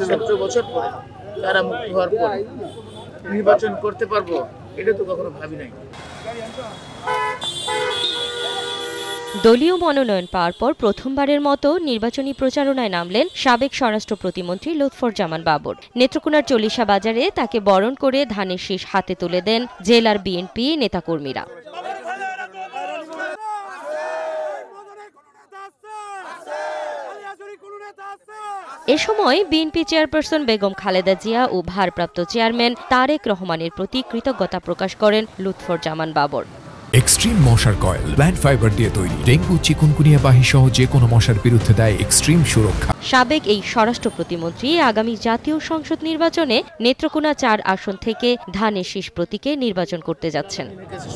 17 বছর পরে তারা মুক্ত হওয়ার পর নির্বাচন করতে পারবো, এটা তো কখনো ভাবি নাই। দলীয় মনোনয়ন পাওয়ার পর প্রথমবারের মতো নির্বাচনী প্রচারণায় নামলেন সাবেক স্বরাষ্ট্র প্রতিমন্ত্রী লুৎফরজামান বাবর। নেত্রকোনার চল্লিশা বাজারে তাকে বরণ করে ধানের শীষ হাতে তুলে দেন জেলার বিএনপি নেতাকর্মীরা। এ সময় বিএনপি চেয়ারপারসন বেগম খালেদা জিয়া ও ভারপ্রাপ্ত চেয়ারম্যান তারেক রহমানের প্রতি কৃতজ্ঞতা প্রকাশ করেন লুৎফরজামান বাবর। এক্সট্রিম মশার কয়েল প্ল্যান্ট ফাইবার দিয়ে তৈরি, ডেঙ্গু চিকুনগুনিয়া বাহি সহ যে কোনো মশার বিরুদ্ধে দেয় এক্সট্রিম সুরক্ষা। সাবেক এই স্বরাষ্ট্র প্রতিমন্ত্রী আগামী জাতীয় সংসদ নির্বাচনে নেত্রকোনা 4 আসন থেকে ধানের শীষ প্রতীকে নির্বাচন করতে যাচ্ছেন।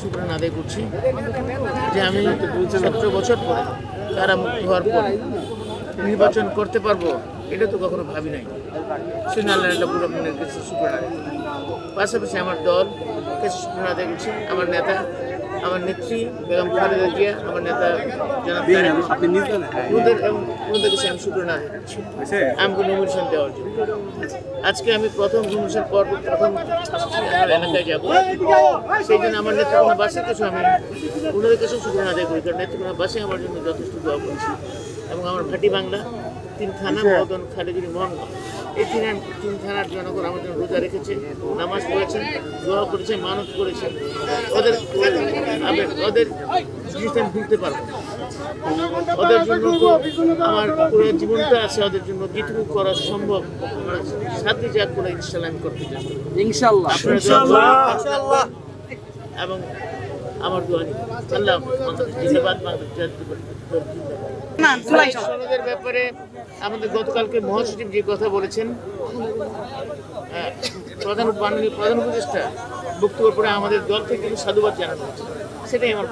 শুকরানা আদায় করছি যে আমি 17 বছর পরে তারা মুক্ত হওয়ার পর নির্বাচন করতে পারবো, এটা তো কখনো ভাবি নাই। পুরো মনের কাছে শুকরানা আদায়, পাশাপাশি আমার দল কাছে শুকরানা আদায় করছি, আমার নেতা, আমার নেত্রী বেগম খালেদা জিয়া, আমার নেতা জনাব ওদের কাছে আমি শুকরানা আদায় করছি আমাকে নমিনেশন দেওয়ার জন্য। আজকে আমি প্রথম নমিনেশন পর প্রথম আমার এলাকায় যাবো, সেই জন্য আমার নেত্রকোনা বাসের কাছে আমি ওনাদের কাছেও শুকরানা আদায় করি, কারণ নেত্রকোনা বাসে আমার জন্য যথেষ্ট দোয়া করেছি। এবং আমার ভাটি বাংলা 3 থানা মদন খালেগিরি মোহনগঞ্জ, এই 3 থানার জনগণ আমার জন্য রোজা রেখেছে, নামাজ পড়েছেন, দোয়া করেছে, মানত করেছে। ওদের জিনিসটা আমি ভুলতে পারবো না। ওদের জন্য তো আমার পুরো জীবনটা আছে, ওদের জন্য যেটুকু করা সম্ভব আমার সাথে যা করে ইনশাল্লাহ আমি করতে চাই ইনশাল্লাহ। এবং আমার দোয়া নিয়ে আল্লাহ জিন্দাবাদ বাংলাদেশের ব্যাপারে আমাদের গতকালকে মহাসচিব যে কথা বলেছেন, প্রধান উপদেষ্টা বক্তব্যের পরে আমাদের দল থেকে সাধুবাদ জানানো হচ্ছে, সেটাই আমার